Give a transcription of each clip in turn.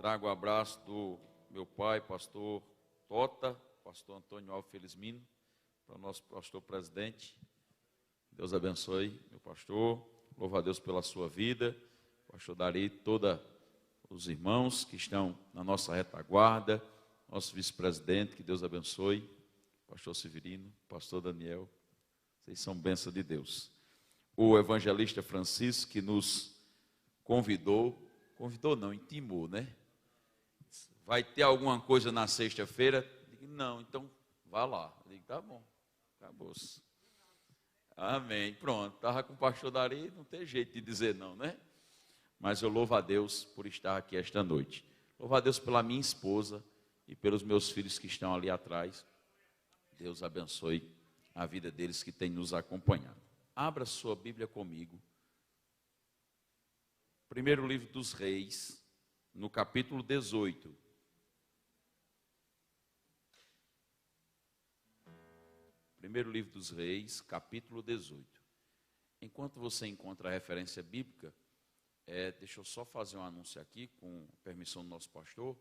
Trago o abraço do meu pai, pastor Tota, pastor Antônio Alves Felizmino, para o nosso pastor presidente. Deus abençoe, meu pastor. Louvo a Deus pela sua vida. Pastor Dari, todos os irmãos que estão na nossa retaguarda, nosso vice-presidente, que Deus abençoe. Pastor Severino, pastor Daniel, vocês são bênção de Deus. O evangelista Francisco, que nos convidou não, intimou, né? Vai ter alguma coisa na sexta-feira? Não, então vá lá. Eu digo, tá bom, acabou-se. Amém, pronto, estava com o pastor Dari, não tem jeito de dizer não, né? Mas eu louvo a Deus por estar aqui esta noite. Louvo a Deus pela minha esposa e pelos meus filhos que estão ali atrás. Deus abençoe a vida deles que têm nos acompanhado. Abra sua Bíblia comigo. Primeiro livro dos Reis, no capítulo 18. Primeiro livro dos Reis, capítulo 18. Enquanto você encontra a referência bíblica, deixa eu só fazer um anúncio aqui, com permissão do nosso pastor.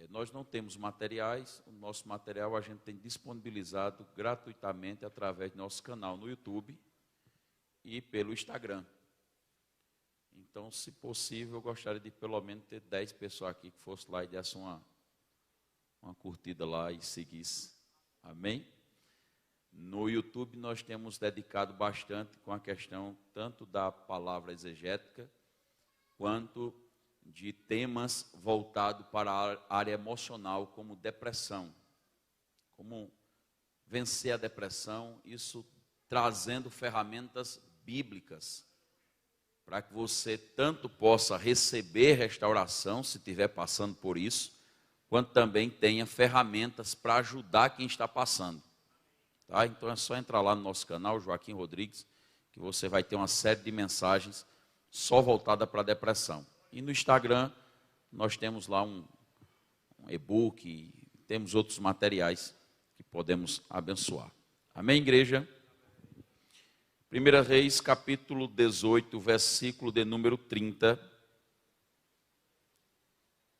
Nós não temos materiais, o nosso material a gente tem disponibilizado gratuitamente através do nosso canal no YouTube e pelo Instagram. Então, se possível, eu gostaria de pelo menos ter 10 pessoas aqui que fossem lá e dessem uma curtida lá e seguisse. Amém? No YouTube nós temos dedicado bastante com a questão tanto da palavra exegética, quanto de temas voltados para a área emocional, como depressão. Como vencer a depressão, isso trazendo ferramentas bíblicas, para que você tanto possa receber restauração, se estiver passando por isso, quanto também tenha ferramentas para ajudar quem está passando. Tá? Então é só entrar lá no nosso canal, Joaquim Rodrigues, que você vai ter uma série de mensagens só voltada para a depressão. E no Instagram nós temos lá um e-book, temos outros materiais que podemos abençoar. Amém, igreja? 1 Reis, capítulo 18, versículo de número 30.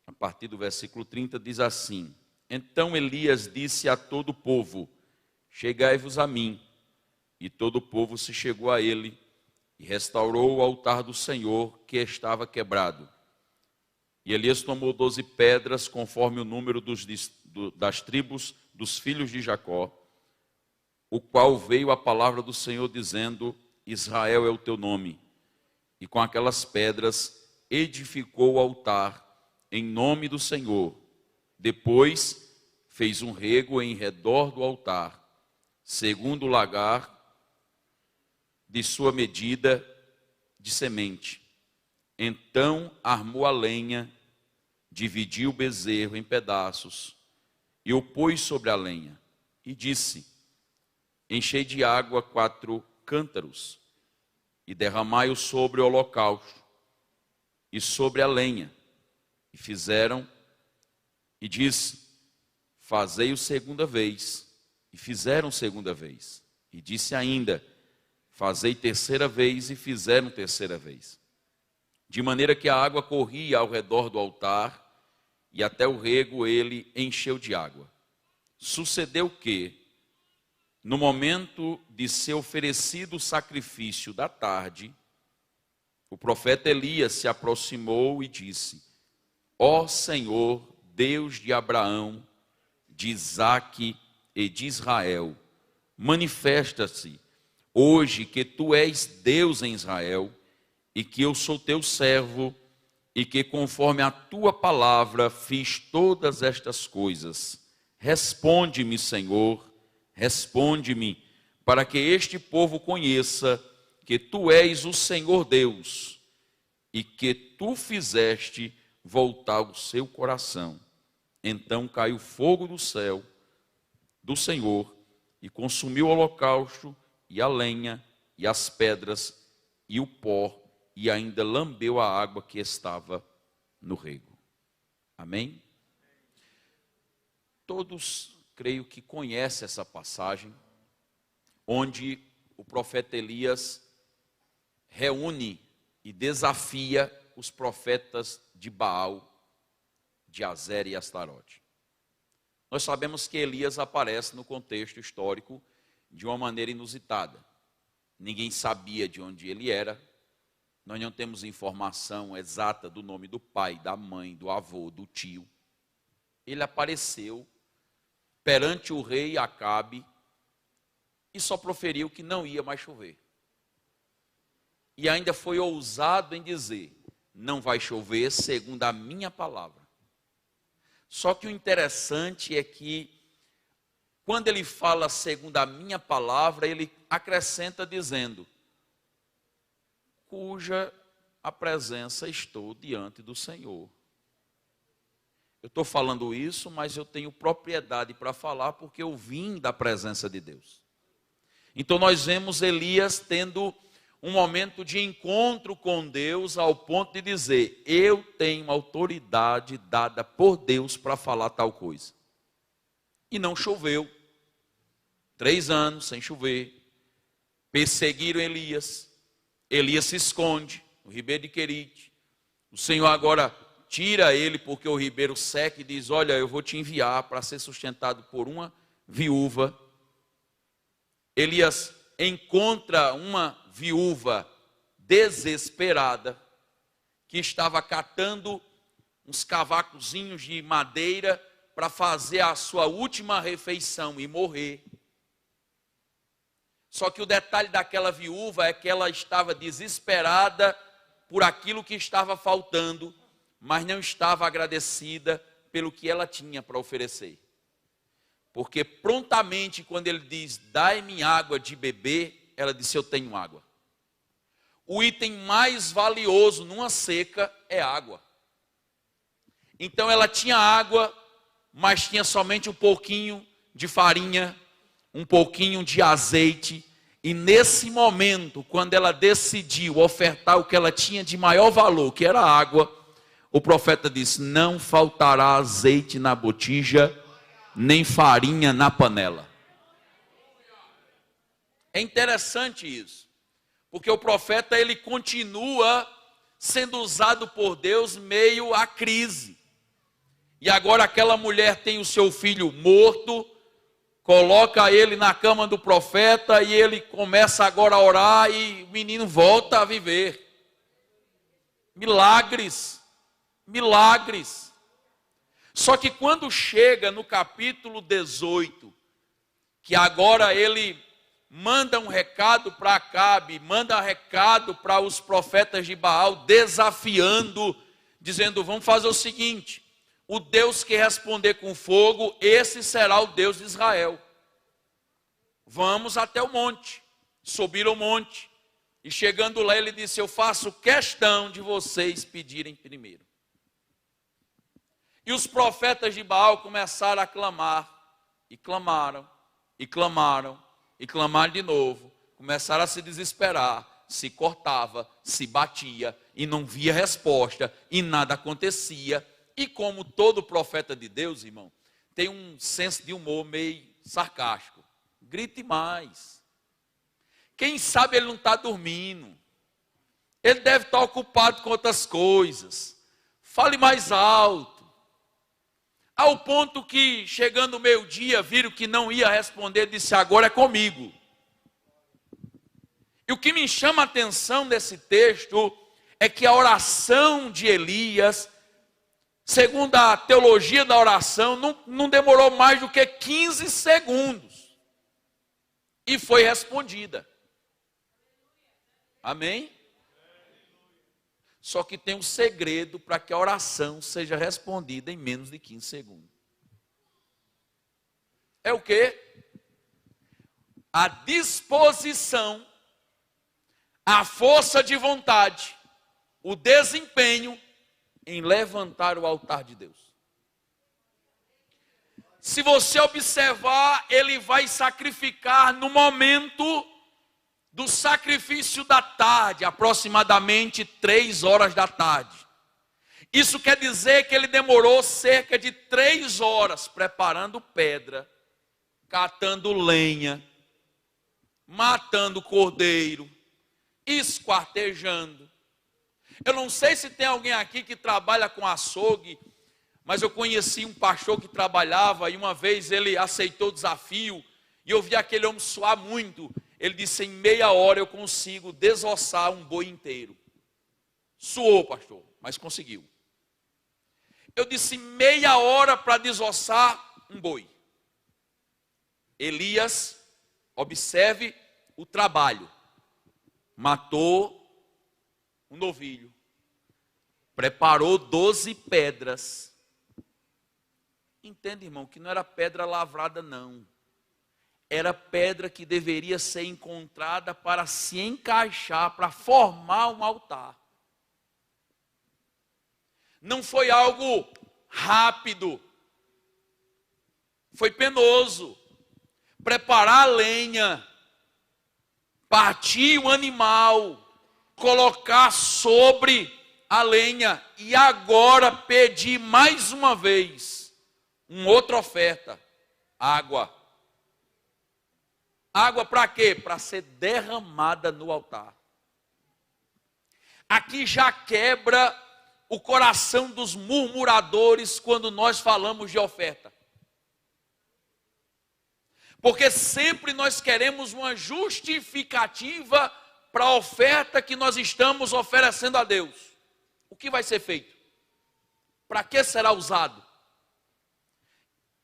A partir do versículo 30 diz assim: Então Elias disse a todo o povo: Chegai-vos a mim. E todo o povo se chegou a ele e restaurou o altar do Senhor que estava quebrado. E Elias tomou 12 pedras, conforme o número das tribos dos filhos de Jacó, o qual veio a palavra do Senhor dizendo: Israel é o teu nome. E com aquelas pedras edificou o altar em nome do Senhor. Depois fez um rego em redor do altar, segundo o lagar de sua medida de semente. Então armou a lenha, dividiu o bezerro em pedaços e o pôs sobre a lenha. E disse: Enchei de água 4 cântaros e derramai-o sobre o holocausto e sobre a lenha. E fizeram, e disse: Fazei-o segunda vez. E fizeram segunda vez. E disse ainda: Fazei terceira vez. E fizeram terceira vez. De maneira que a água corria ao redor do altar, e até o rego ele encheu de água. Sucedeu que, no momento de ser oferecido o sacrifício da tarde, o profeta Elias se aproximou e disse: Ó Senhor, Deus de Abraão, de Isaque e de Israel, manifesta-se hoje que tu és Deus em Israel, e que eu sou teu servo, e que conforme a tua palavra fiz todas estas coisas. Responde-me, Senhor, responde-me, para que este povo conheça que tu és o Senhor Deus, e que tu fizeste voltar o seu coração. Então caiu fogo do céu do Senhor, e consumiu o holocausto, e a lenha, e as pedras, e o pó, e ainda lambeu a água que estava no rego. Amém? Todos, creio que conhecem essa passagem, onde o profeta Elias reúne e desafia os profetas de Baal de Azer e Astarote. Nós sabemos que Elias aparece no contexto histórico de uma maneira inusitada. Ninguém sabia de onde ele era. Nós não temos informação exata do nome do pai, da mãe, do avô, do tio. Ele apareceu perante o rei Acabe e só proferiu que não ia mais chover. E ainda foi ousado em dizer: não vai chover segundo a minha palavra. Só que o interessante é que, quando ele fala segundo a minha palavra, ele acrescenta dizendo: cuja a presença estou diante do Senhor. Eu estou falando isso, mas eu tenho propriedade para falar porque eu vim da presença de Deus. Então nós vemos Elias tendo um momento de encontro com Deus ao ponto de dizer: eu tenho autoridade dada por Deus para falar tal coisa. E não choveu. 3 anos sem chover. Perseguiram Elias. Elias se esconde no ribeiro de Querite. O Senhor agora tira ele porque o ribeiro seca e diz: olha, eu vou te enviar para ser sustentado por uma viúva. Elias encontra uma viúva desesperada que estava catando uns cavacozinhos de madeira para fazer a sua última refeição e morrer. Só que o detalhe daquela viúva é que ela estava desesperada por aquilo que estava faltando, mas não estava agradecida pelo que ela tinha para oferecer. Porque prontamente, quando ele diz: dai-me água de beber, ela disse: eu tenho água. O item mais valioso numa seca é água. Então ela tinha água, mas tinha somente um pouquinho de farinha, um pouquinho de azeite. E nesse momento, quando ela decidiu ofertar o que ela tinha de maior valor, que era a água, o profeta disse: não faltará azeite na botija, nem farinha na panela. É interessante isso, porque o profeta ele continua sendo usado por Deus meio à crise. E agora aquela mulher tem o seu filho morto, coloca ele na cama do profeta e ele começa agora a orar e o menino volta a viver. Milagres, milagres. Só que quando chega no capítulo 18, que agora ele manda um recado para Acabe, manda um recado para os profetas de Baal, desafiando, dizendo: vamos fazer o seguinte, o Deus que responder com fogo, esse será o Deus de Israel. Vamos até o monte. Subiram o monte, e chegando lá ele disse: eu faço questão de vocês pedirem primeiro. E os profetas de Baal começaram a clamar, e clamaram, e clamaram, e clamaram de novo. Começaram a se desesperar, se cortava, se batia, e não via resposta, e nada acontecia. E como todo profeta de Deus, irmão, tem um senso de humor meio sarcástico. Grite mais. Quem sabe ele não está dormindo. Ele deve estar ocupado com outras coisas. Fale mais alto. Ao ponto que, chegando o meio-dia, viram que não ia responder, disse: agora é comigo. E o que me chama a atenção desse texto é que a oração de Elias, segundo a teologia da oração, não demorou mais do que 15 segundos. E foi respondida. Amém? Só que tem um segredo para que a oração seja respondida em menos de 15 segundos. É o quê? A disposição, a força de vontade, o desempenho em levantar o altar de Deus. Se você observar, ele vai sacrificar no momento do sacrifício da tarde, aproximadamente 3 horas da tarde. Isso quer dizer que ele demorou cerca de 3 horas preparando pedra, catando lenha, matando cordeiro, esquartejando. Eu não sei se tem alguém aqui que trabalha com açougue, mas eu conheci um pastor que trabalhava e uma vez ele aceitou o desafio e eu vi aquele homem suar muito. Ele disse: em meia hora eu consigo desossar um boi inteiro. Suou, pastor, mas conseguiu. Eu disse: meia hora para desossar um boi. Elias, observe o trabalho. Matou um novilho. Preparou 12 pedras. Entende, irmão, que não era pedra lavrada, não. Era pedra que deveria ser encontrada para se encaixar, para formar um altar. Não foi algo rápido. Foi penoso. Preparar a lenha, partir o animal, colocar sobre a lenha e agora pedir mais uma vez uma outra oferta: água. Água para quê? Para ser derramada no altar. Aqui já quebra o coração dos murmuradores quando nós falamos de oferta. Porque sempre nós queremos uma justificativa para a oferta que nós estamos oferecendo a Deus. O que vai ser feito? Para que será usado?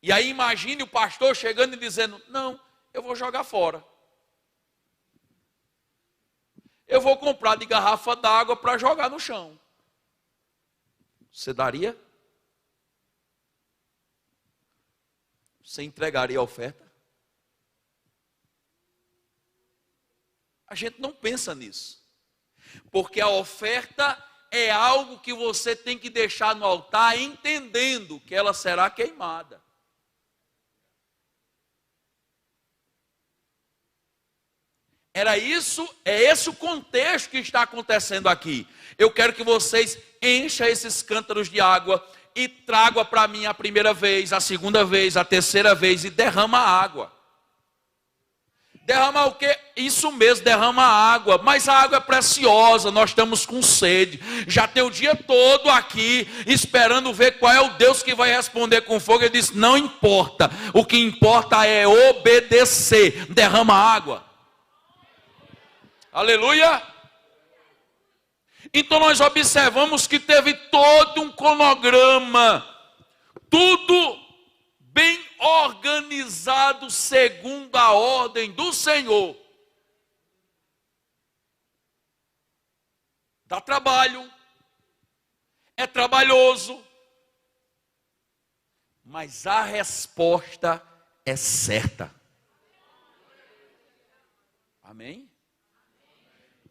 E aí imagine o pastor chegando e dizendo: não, eu vou jogar fora. Eu vou comprar de garrafa d'água para jogar no chão. Você daria? Você entregaria a oferta? A gente não pensa nisso. Porque a oferta é algo que você tem que deixar no altar entendendo que ela será queimada. É esse o contexto que está acontecendo aqui. Eu quero que vocês encham esses cântaros de água e tragam para mim a primeira vez, a segunda vez, a terceira vez e derrama água. Derramar o quê? Isso mesmo, derrama água. Mas a água é preciosa, nós estamos com sede. Já tem o dia todo aqui, esperando ver qual é o Deus que vai responder com fogo. Ele disse: não importa, o que importa é obedecer. Derrama água. Aleluia. Então nós observamos que teve todo um cronograma, tudo bem organizado segundo a ordem do Senhor. Dá trabalho, é trabalhoso, mas a resposta é certa. Amém?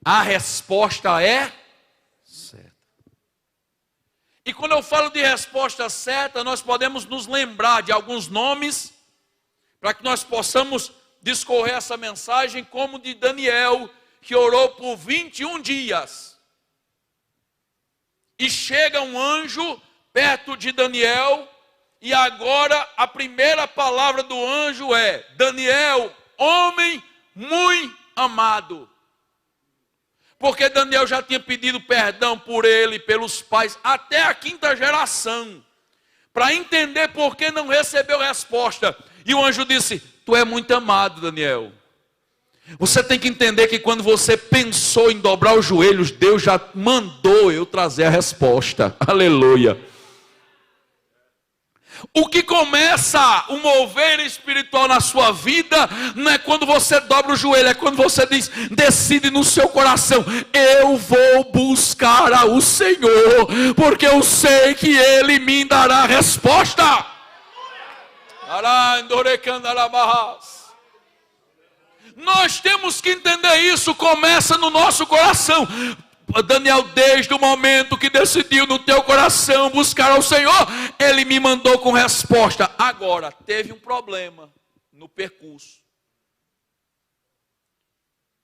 A resposta é certa. E quando eu falo de resposta certa, nós podemos nos lembrar de alguns nomes, para que nós possamos discorrer essa mensagem, como de Daniel, que orou por 21 dias. E chega um anjo perto de Daniel, e agora a primeira palavra do anjo é: Daniel, homem muito amado. Porque Daniel já tinha pedido perdão por ele, pelos pais, até a 5ª geração, para entender por que não recebeu resposta. E o anjo disse: tu é muito amado, Daniel. Você tem que entender que quando você pensou em dobrar os joelhos, Deus já mandou eu trazer a resposta. Aleluia. O que começa o mover espiritual na sua vida não é quando você dobra o joelho, é quando você decide no seu coração: eu vou buscar ao Senhor, porque eu sei que Ele me dará resposta. Nós temos que entender isso, começa no nosso coração. Daniel, desde o momento que decidiu no teu coração buscar ao Senhor, Ele me mandou com resposta. Agora, teve um problema no percurso.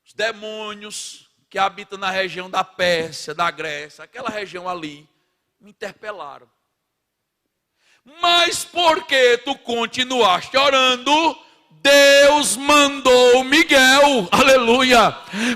Os demônios que habitam na região da Pérsia, da Grécia, aquela região ali, me interpelaram. Mas porque tu continuaste orando, Deus mandou Miguel, aleluia,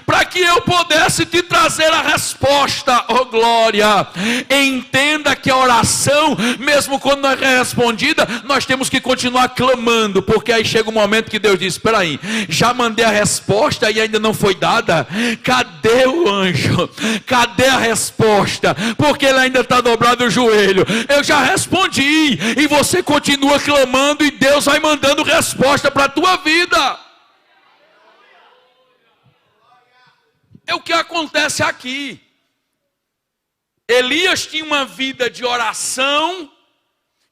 para que eu pudesse te trazer a resposta, oh glória. Entenda que a oração, mesmo quando não é respondida, nós temos que continuar clamando, porque aí chega um momento que Deus diz: espera aí, já mandei a resposta e ainda não foi dada. Cadê o anjo? Cadê a resposta? Porque ele ainda está dobrado o joelho. Eu já respondi, e você continua clamando, e Deus vai mandando resposta para a tua vida. É o que acontece aqui. Elias tinha uma vida de oração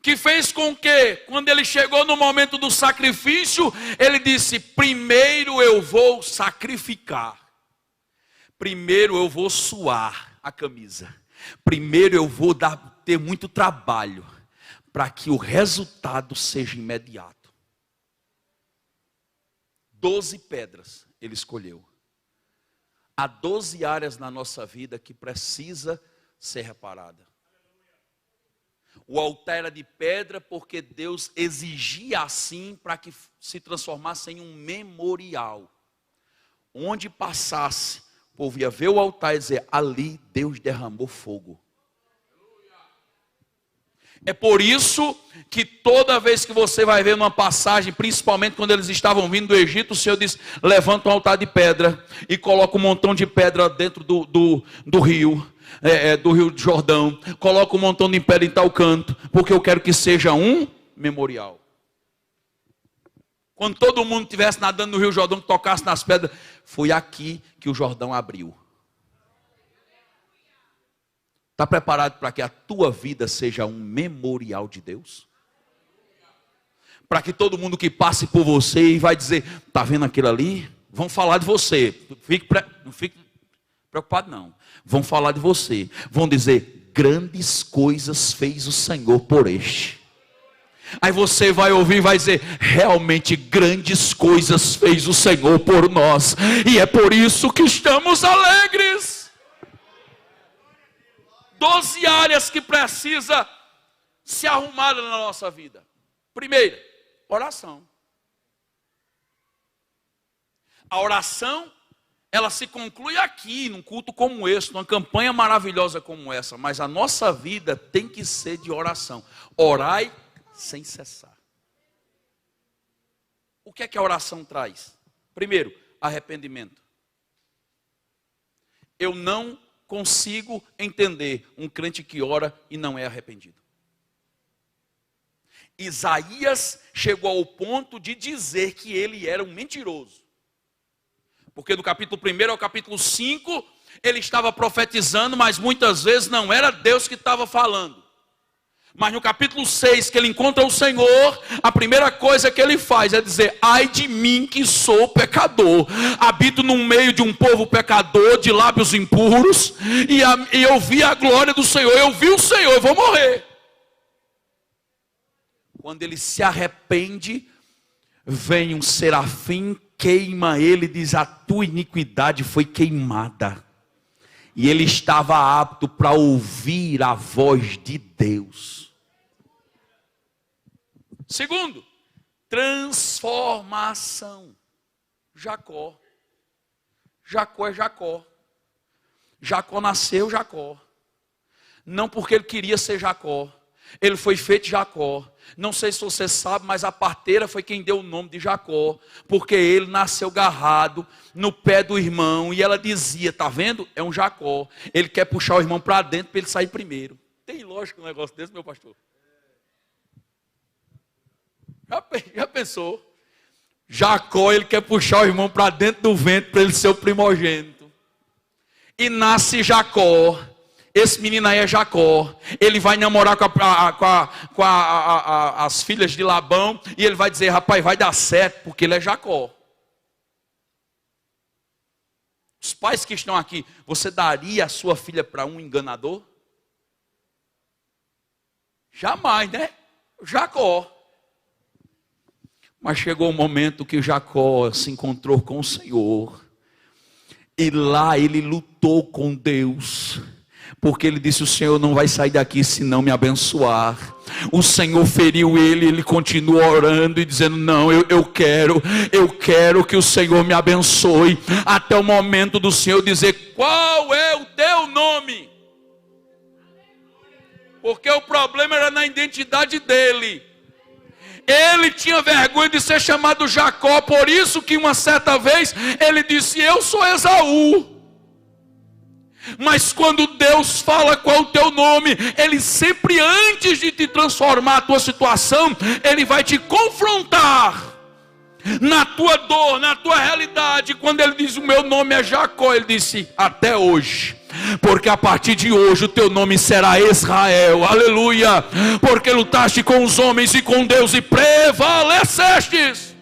que fez com que, quando ele chegou no momento do sacrifício, ele disse: primeiro eu vou sacrificar, primeiro eu vou suar a camisa, primeiro eu vou ter muito trabalho, para que o resultado seja imediato. 12 pedras ele escolheu. Há 12 áreas na nossa vida que precisa ser reparada. O altar era de pedra porque Deus exigia assim, para que se transformasse em um memorial. Onde passasse, o povo ia ver o altar e dizer: ali Deus derramou fogo. É por isso que toda vez que você vai ver numa passagem, principalmente quando eles estavam vindo do Egito, o Senhor diz: levanta um altar de pedra e coloca um montão de pedra dentro do rio, do rio de Jordão. Coloca um montão de pedra em tal canto, porque eu quero que seja um memorial. Quando todo mundo estivesse nadando no rio Jordão, que tocasse nas pedras, foi aqui que o Jordão abriu. Está preparado para que a tua vida seja um memorial de Deus? Para que todo mundo que passe por você e vai dizer: está vendo aquilo ali? Vão falar de você. Não fique preocupado não. Vão falar de você. Vão dizer: grandes coisas fez o Senhor por este. Aí você vai ouvir e vai dizer: realmente grandes coisas fez o Senhor por nós. E é por isso que estamos alegres. 12 áreas que precisa se arrumar na nossa vida. Primeira, oração. A oração, ela se conclui aqui, num culto como esse, numa campanha maravilhosa como essa. Mas a nossa vida tem que ser de oração. Orai sem cessar. O que é que a oração traz? Primeiro, arrependimento. Eu não consigo entender um crente que ora e não é arrependido. Isaías chegou ao ponto de dizer que ele era um mentiroso. Porque do capítulo 1 ao capítulo 5, ele estava profetizando, mas muitas vezes não era Deus que estava falando. Mas no capítulo 6, que ele encontra o Senhor, a primeira coisa que ele faz é dizer: ai de mim que sou pecador, habito no meio de um povo pecador, de lábios impuros, e eu vi a glória do Senhor, eu vi o Senhor, eu vou morrer. Quando ele se arrepende, vem um serafim, queima ele e diz: a tua iniquidade foi queimada. E ele estava apto para ouvir a voz de Deus. Segundo, transformação. Jacó. Jacó é Jacó. Jacó nasceu Jacó. Não porque ele queria ser Jacó. Ele foi feito Jacó. Não sei se você sabe, mas a parteira foi quem deu o nome de Jacó. Porque ele nasceu garrado no pé do irmão. E ela dizia: tá vendo? É um Jacó. Ele quer puxar o irmão para dentro para ele sair primeiro. Tem lógica um negócio desse, meu pastor? Já pensou? Jacó, ele quer puxar o irmão para dentro do ventre para ele ser o primogênito. E nasce Jacó. Esse menino aí é Jacó. Ele vai namorar com as filhas de Labão. E ele vai dizer: rapaz, vai dar certo, porque ele é Jacó. Os pais que estão aqui, você daria a sua filha para um enganador? Jamais, né? Jacó. Mas chegou o momento que Jacó se encontrou com o Senhor. E lá ele lutou com Deus. Porque ele disse: o Senhor não vai sair daqui se não me abençoar. O Senhor feriu ele, ele continua orando e dizendo: não, eu quero que o Senhor me abençoe. Até o momento do Senhor dizer: qual é o teu nome? Porque o problema era na identidade dele. Ele tinha vergonha de ser chamado Jacó, por isso que uma certa vez ele disse: eu sou Esaú. Mas quando Deus fala qual é o teu nome, Ele sempre, antes de te transformar a tua situação, Ele vai te confrontar na tua dor, na tua realidade. Quando Ele diz: o meu nome é Jacó, Ele disse: até hoje, porque a partir de hoje o teu nome será Israel, aleluia, porque lutaste com os homens e com Deus e prevalecestes.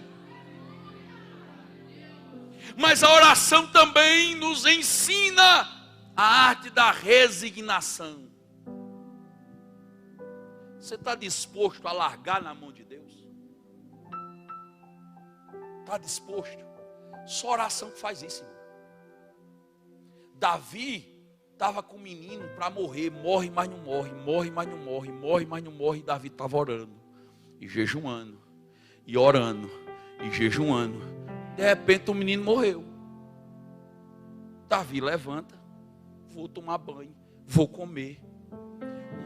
Mas a oração também nos ensina a arte da resignação. Você está disposto a largar na mão de Deus? Está disposto? Só oração que faz isso, irmão. Davi estava com o menino para morrer. Morre, mas não morre. Morre, mas não morre. Morre, mas não morre. E Davi estava orando e jejuando e orando e jejuando. De repente o menino morreu. Davi levanta: vou tomar banho, vou comer.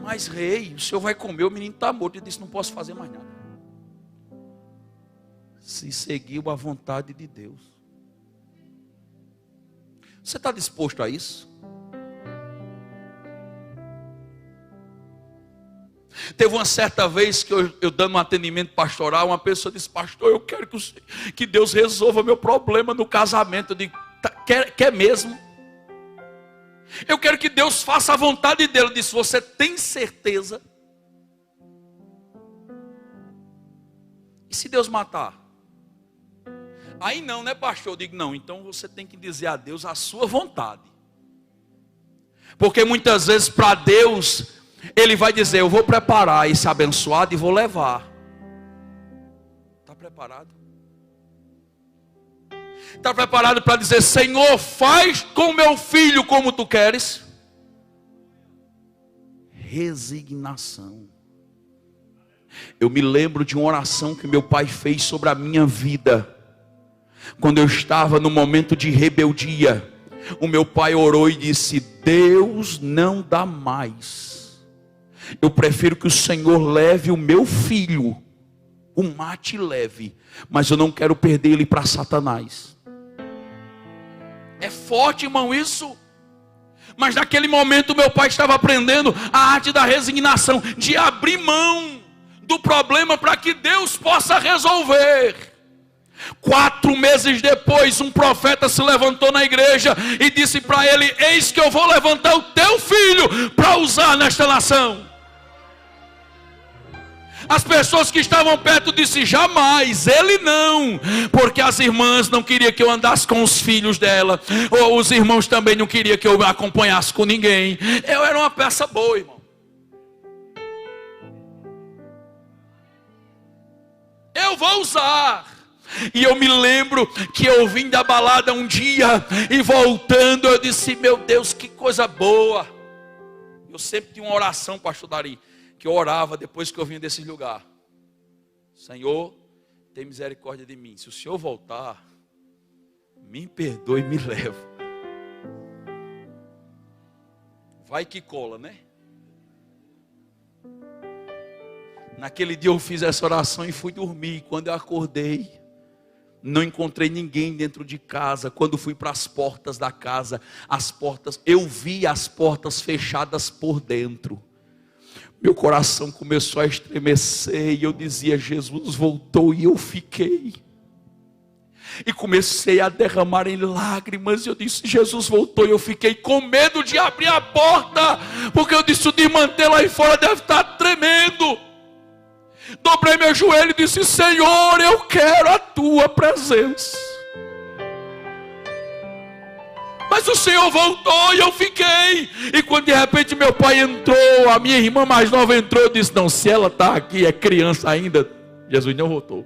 Mas rei, o senhor vai comer, o menino está morto. Ele disse: não posso fazer mais nada. Se seguiu a vontade de Deus. Você está disposto a isso? Teve uma certa vez que eu dando um atendimento pastoral, uma pessoa disse: pastor, eu quero que Deus resolva meu problema no casamento. Eu digo: quer mesmo? Eu quero que Deus faça a vontade dele. Eu disse: você tem certeza? E se Deus matar? Aí não, né, pastor? Eu digo: não, então você tem que dizer a Deus a sua vontade. Porque muitas vezes para Deus, Ele vai dizer: eu vou preparar esse abençoado e vou levar. Está preparado? Está preparado para dizer: Senhor, faz com meu filho como tu queres? Resignação. Eu me lembro de uma oração que meu pai fez sobre a minha vida. Quando eu estava no momento de rebeldia, o meu pai orou e disse: Deus não dá mais. Eu prefiro que o Senhor leve o meu filho, o mate leve, mas eu não quero perder ele para Satanás. É forte, irmão, isso. Mas naquele momento meu pai estava aprendendo a arte da resignação, de abrir mão do problema para que Deus possa resolver. 4 meses depois, um profeta se levantou na igreja e disse para ele: eis que eu vou levantar o teu filho para usar nesta nação. As pessoas que estavam perto disseram: jamais, ele não, porque as irmãs não queriam que eu andasse com os filhos dela, ou os irmãos também não queriam que eu acompanhasse com ninguém. Eu era uma peça boa, irmão. Eu vou usar. E eu me lembro que eu vim da balada um dia e voltando eu disse: meu Deus, que coisa boa. Eu sempre tinha uma oração, pastor Dari, que eu orava depois que eu vinha desse lugar: Senhor, tem misericórdia de mim. Se o Senhor voltar, me perdoe e me leva. Vai que cola, né? Naquele dia eu fiz essa oração e fui dormir. Quando eu acordei, não encontrei ninguém dentro de casa. Quando fui para as portas da casa, eu vi as portas fechadas por dentro. Meu coração começou a estremecer e eu dizia: Jesus voltou, e eu fiquei. E comecei a derramar em lágrimas. Eu disse: Jesus voltou, e eu fiquei com medo de abrir a porta, porque eu disse: o de manter lá fora deve estar tremendo. Dobrei meu joelho e disse: Senhor, eu quero a tua presença. Mas o Senhor voltou e eu fiquei. E quando de repente meu pai entrou, a minha irmã mais nova entrou, eu disse: não, se ela está aqui, é criança ainda, Jesus não voltou.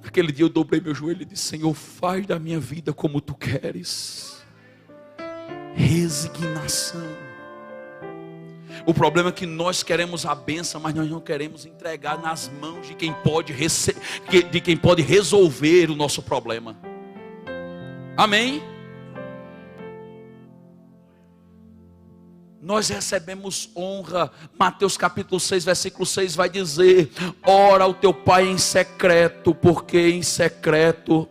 Naquele dia eu dobrei meu joelho e disse: Senhor, faz da minha vida como tu queres. Resignação. O problema é que nós queremos a bênção, mas nós não queremos entregar nas mãos de quem pode resolver o nosso problema. Amém? Nós recebemos honra. Mateus capítulo 6, versículo 6 vai dizer: ora ao teu pai em secreto, porque em secreto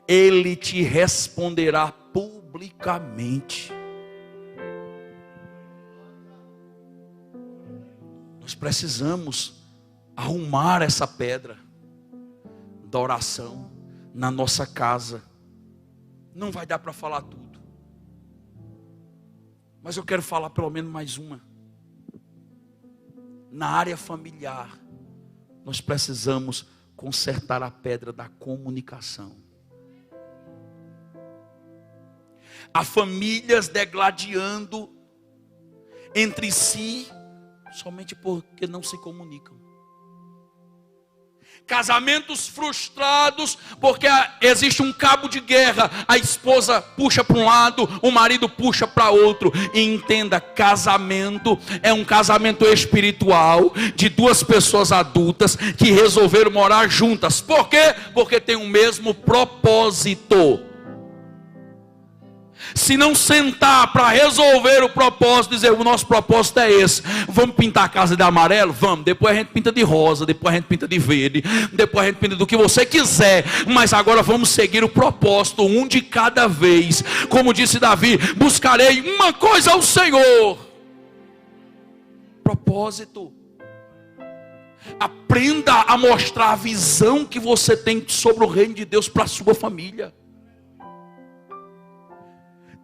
ele te responderá publicamente. Nós precisamos arrumar essa pedra da oração na nossa casa. Não vai dar para falar tudo, mas eu quero falar pelo menos mais uma. Na área familiar, nós precisamos consertar a pedra da comunicação. Há famílias degladiando entre si somente porque não se comunicam. Casamentos frustrados porque existe um cabo de guerra. A esposa puxa para um lado, o marido puxa para outro. E entenda, casamento é um casamento espiritual de duas pessoas adultas que resolveram morar juntas. Por quê? Porque tem o mesmo propósito. Se não sentar para resolver o propósito, dizer o nosso propósito é esse, vamos pintar a casa de amarelo? Vamos, depois a gente pinta de rosa, depois a gente pinta de verde, depois a gente pinta do que você quiser, mas agora vamos seguir o propósito, um de cada vez. Como disse Davi, buscarei uma coisa ao Senhor. Propósito. Aprenda a mostrar a visão que você tem sobre o reino de Deus para a sua família.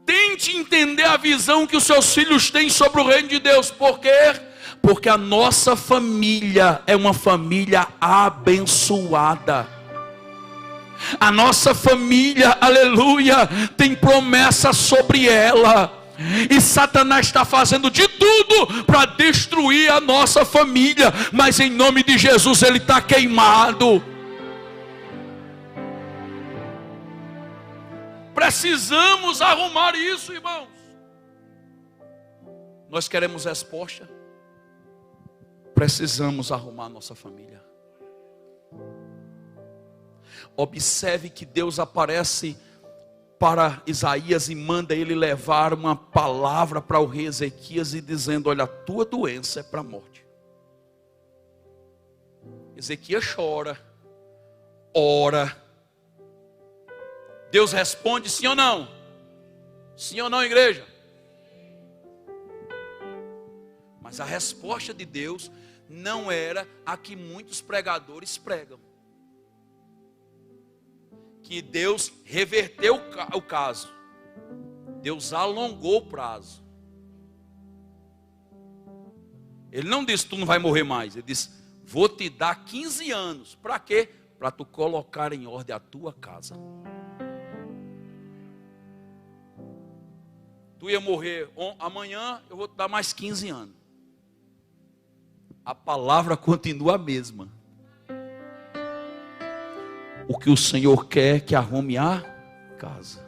Tente entender a visão que os seus filhos têm sobre o reino de Deus. Por quê? Porque a nossa família é uma família abençoada. A nossa família, aleluia, tem promessa sobre ela. E Satanás está fazendo de tudo para destruir a nossa família. Mas em nome de Jesus ele está queimado. Precisamos arrumar isso, irmãos. Nós queremos resposta. Precisamos arrumar a nossa família. Observe que Deus aparece para Isaías e manda ele levar uma palavra para o rei Ezequias e dizendo: olha, a tua doença é para a morte. Ezequias chora, ora. Deus responde sim ou não? Sim ou não, igreja? Mas a resposta de Deus não era a que muitos pregadores pregam. Que Deus reverteu o caso. Deus alongou o prazo. Ele não disse: tu não vai morrer mais. Ele disse: vou te dar 15 anos. Para quê? Para tu colocar em ordem a tua casa. Tu ia morrer amanhã, eu vou te dar mais 15 anos. A palavra continua a mesma. O que o Senhor quer que arrume a casa.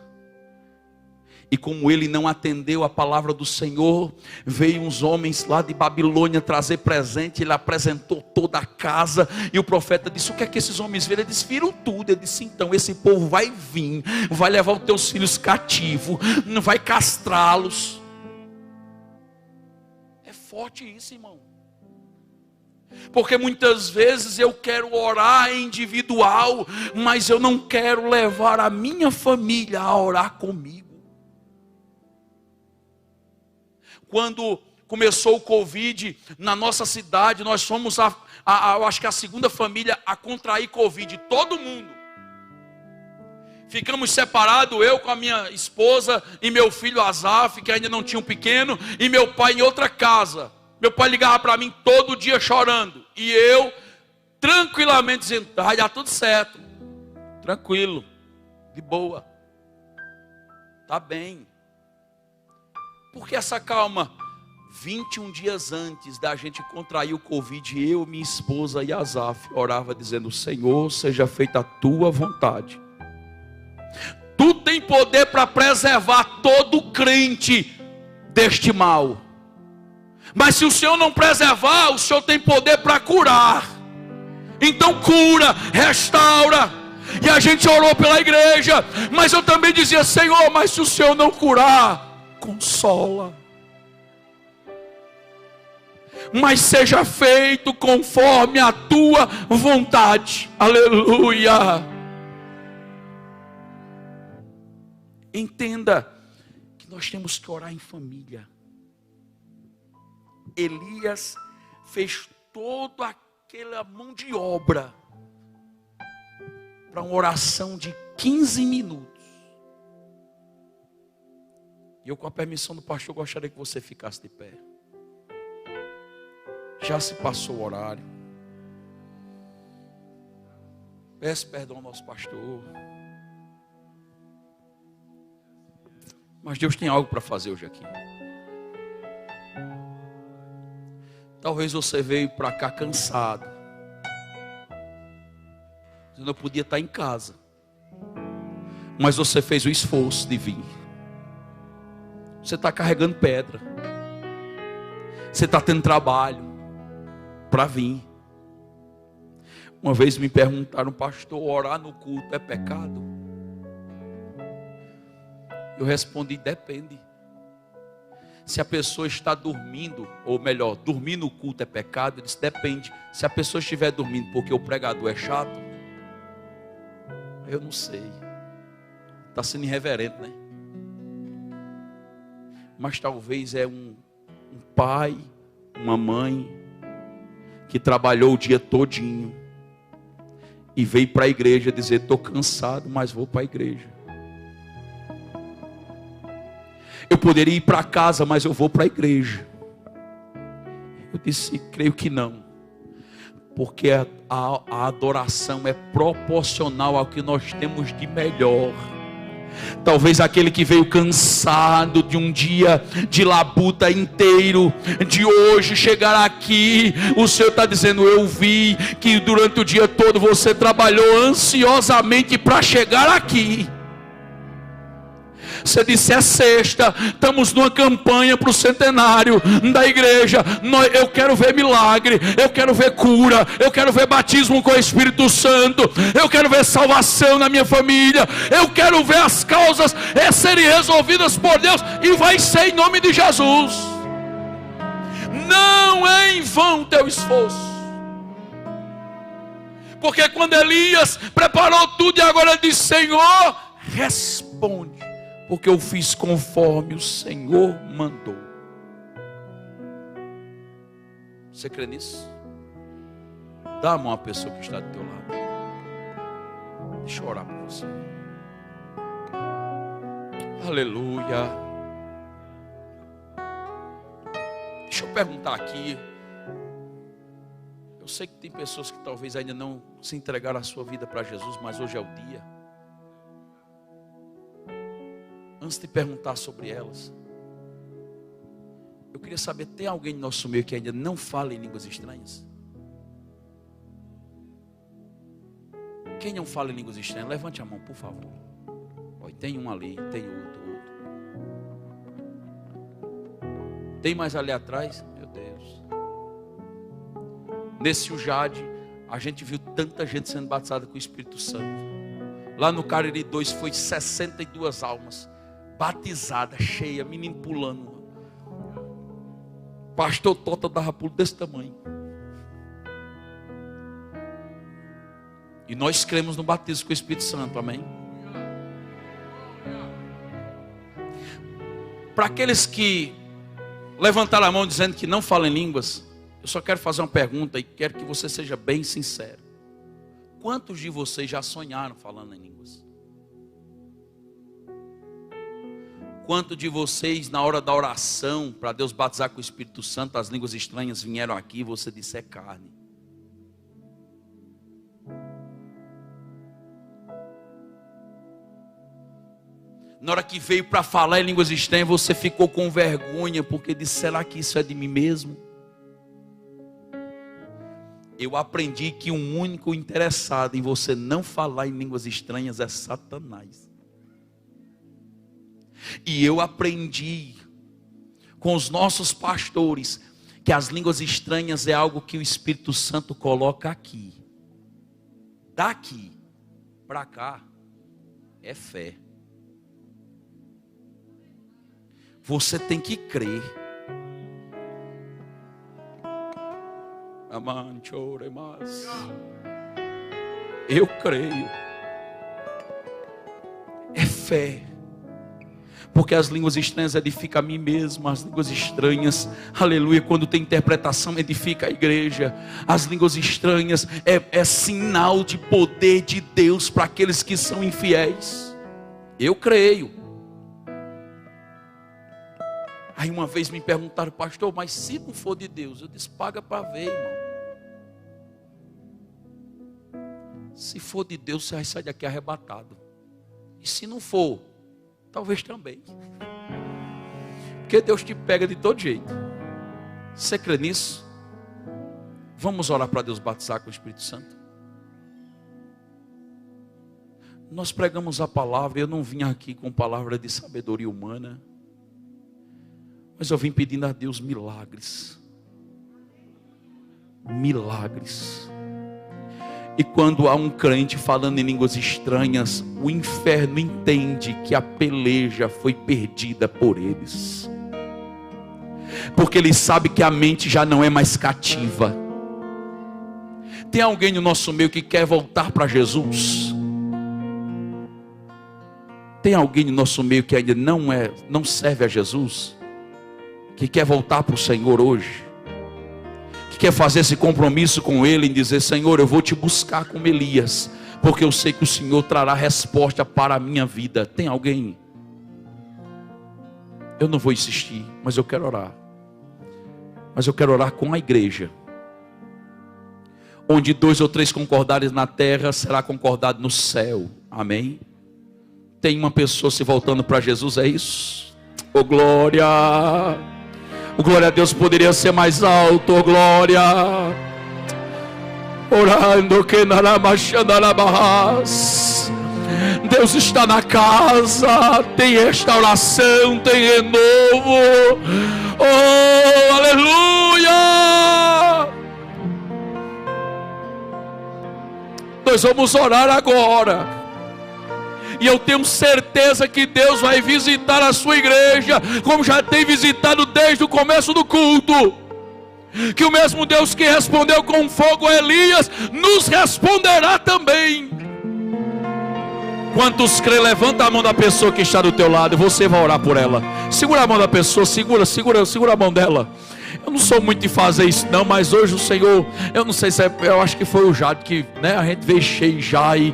E como ele não atendeu a palavra do Senhor, veio uns homens lá de Babilônia trazer presente. Ele apresentou toda a casa. E o profeta disse: o que é que esses homens viram? Ele disse: viram tudo. Ele disse: então esse povo vai vir, vai levar os teus filhos cativos, não vai castrá-los. É forte isso, irmão. Porque muitas vezes eu quero orar individual, mas eu não quero levar a minha família a orar comigo. Quando começou o Covid na nossa cidade, nós fomos eu acho que a segunda família a contrair Covid, todo mundo. Ficamos separados, eu com a minha esposa e meu filho Azaf, que ainda não tinha um pequeno, e meu pai em outra casa. Meu pai ligava para mim todo dia chorando, e eu tranquilamente dizendo: vai dar tudo certo, tranquilo, de boa, tá bem. Por que essa calma? 21 dias antes da gente contrair o Covid, eu, minha esposa e Azaf orava dizendo: Senhor, seja feita a tua vontade. Tu tem poder para preservar todo crente deste mal. Mas se o Senhor não preservar, o Senhor tem poder para curar. Então cura, restaura. E a gente orou pela igreja, mas eu também dizia: Senhor, mas se o Senhor não curar, consola. Mas seja feito conforme a tua vontade. Aleluia. Entenda que nós temos que orar em família. Elias fez toda aquela mão de obra para uma oração de 15 minutos. E eu, com a permissão do pastor, gostaria que você ficasse de pé. Já se passou o horário. Peço perdão ao nosso pastor. Mas Deus tem algo para fazer hoje aqui. Talvez você veio para cá cansado. Você não podia estar em casa. Mas você fez o esforço de vir. Você está carregando pedra. Você está tendo trabalho para vir. Uma vez me perguntaram: pastor, orar no culto é pecado? Eu respondi: depende. Se a pessoa está dormindo, ou melhor, dormir no culto é pecado? Eu disse: depende. Se a pessoa estiver dormindo porque o pregador é chato, eu não sei. Está sendo irreverente, né? Mas talvez é um pai, uma mãe, que trabalhou o dia todinho e veio para a igreja dizer: estou cansado, mas vou para a igreja. Eu poderia ir para casa, mas eu vou para a igreja. Eu disse: creio que não. Porque a adoração é proporcional ao que nós temos de melhor. Talvez aquele que veio cansado de um dia de labuta inteiro, de hoje chegar aqui, o Senhor está dizendo: eu vi que durante o dia todo você trabalhou ansiosamente para chegar aqui. Você disse: é sexta, estamos numa campanha para o centenário da igreja. Eu quero ver milagre, eu quero ver cura, eu quero ver batismo com o Espírito Santo, eu quero ver salvação na minha família, eu quero ver as causas serem resolvidas por Deus, e vai ser em nome de Jesus. Não é em vão teu esforço. Porque quando Elias preparou tudo e agora ele disse: Senhor, responde, porque eu fiz conforme o Senhor mandou. Você crê nisso? Dá a mão à pessoa que está do teu lado. Deixa eu orar por você. Aleluia. Deixa eu perguntar aqui. Eu sei que tem pessoas que talvez ainda não se entregaram a sua vida para Jesus, mas hoje é o dia. Antes de perguntar sobre elas, eu queria saber: tem alguém no nosso meio que ainda não fala em línguas estranhas? Quem não fala em línguas estranhas, levante a mão, por favor. Olha, tem um ali, tem outro. Tem mais ali atrás? Meu Deus. Nesse Ujade, a gente viu tanta gente sendo batizada com o Espírito Santo. Lá no Cariri 2 foi 62 almas batizada, cheia, menino pulando. Pastor Tota dava pulo desse tamanho. E nós cremos no batismo com o Espírito Santo, amém? Para aqueles que levantaram a mão dizendo que não falam em línguas, eu só quero fazer uma pergunta e quero que você seja bem sincero. Quantos de vocês já sonharam falando em línguas? Quantos de vocês, na hora da oração, para Deus batizar com o Espírito Santo, as línguas estranhas vieram aqui e você disse: é carne? Na hora que veio para falar em línguas estranhas, você ficou com vergonha, porque disse: será que isso é de mim mesmo? Eu aprendi que um único interessado em você não falar em línguas estranhas é Satanás. E eu aprendi com os nossos pastores que as línguas estranhas é algo que o Espírito Santo coloca aqui. Daqui para cá é fé. Você tem que crer. Eu creio. É fé. Porque as línguas estranhas edificam a mim mesmo. As línguas estranhas, aleluia, quando tem interpretação, edifica a igreja. As línguas estranhas é sinal de poder de Deus para aqueles que são infiéis. Eu creio. Aí uma vez me perguntaram, pastor, mas se não for de Deus? Eu disse, paga para ver, irmão. Se for de Deus, você vai sair daqui arrebatado. E se não for, talvez também. Porque Deus te pega de todo jeito. Você crê nisso? Vamos orar para Deus batizar com o Espírito Santo? Nós pregamos a palavra. Eu não vim aqui com palavra de sabedoria humana, mas eu vim pedindo a Deus milagres. Milagres. E quando há um crente falando em línguas estranhas, o inferno entende que a peleja foi perdida por eles. Porque ele sabe que a mente já não é mais cativa. Tem alguém no nosso meio que quer voltar para Jesus? Tem alguém no nosso meio que ainda não serve a Jesus? Que quer voltar para o Senhor hoje? Quer fazer esse compromisso com Ele em dizer, Senhor, eu vou te buscar como Elias, porque eu sei que o Senhor trará resposta para a minha vida. Tem alguém? Eu não vou insistir, mas eu quero orar. Mas eu quero orar com a igreja. Onde 2 ou 3 concordarem na terra, será concordado no céu. Amém? Tem uma pessoa se voltando para Jesus, é isso? Oh glória! O glória a Deus poderia ser mais alto, oh glória. Orando que naramachandarabahas. Deus está na casa, tem restauração, tem renovo. Oh, aleluia! Nós vamos orar agora. E eu tenho certeza que Deus vai visitar a sua igreja, como já tem visitado desde o começo do culto. Que o mesmo Deus que respondeu com fogo a Elias, nos responderá também. Quantos crê, levanta a mão da pessoa que está do teu lado, e você vai orar por ela. Segura a mão da pessoa, segura a mão dela. Eu não sou muito de fazer isso não, mas hoje o Senhor, eu não sei se é, eu acho que foi o Jade que, né, a gente veio cheio já e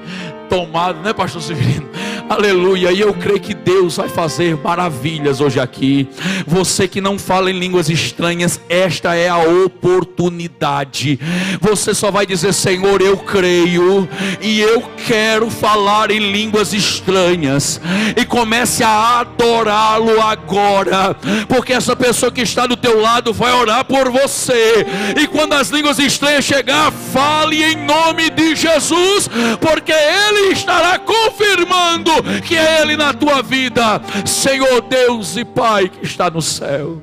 tomado, né, pastor Severino? Aleluia, e eu creio que Deus vai fazer maravilhas hoje aqui. Você que não fala em línguas estranhas, esta é a oportunidade. Você só vai dizer, Senhor, eu creio e eu quero falar em línguas estranhas, e comece a adorá-lo agora, porque essa pessoa que está do teu lado vai orar por você. E quando as línguas estranhas chegar, fale em nome de Jesus, porque Ele estará confirmando que é Ele na tua vida. Senhor Deus e Pai que está no céu,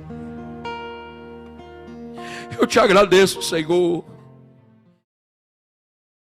eu te agradeço, Senhor,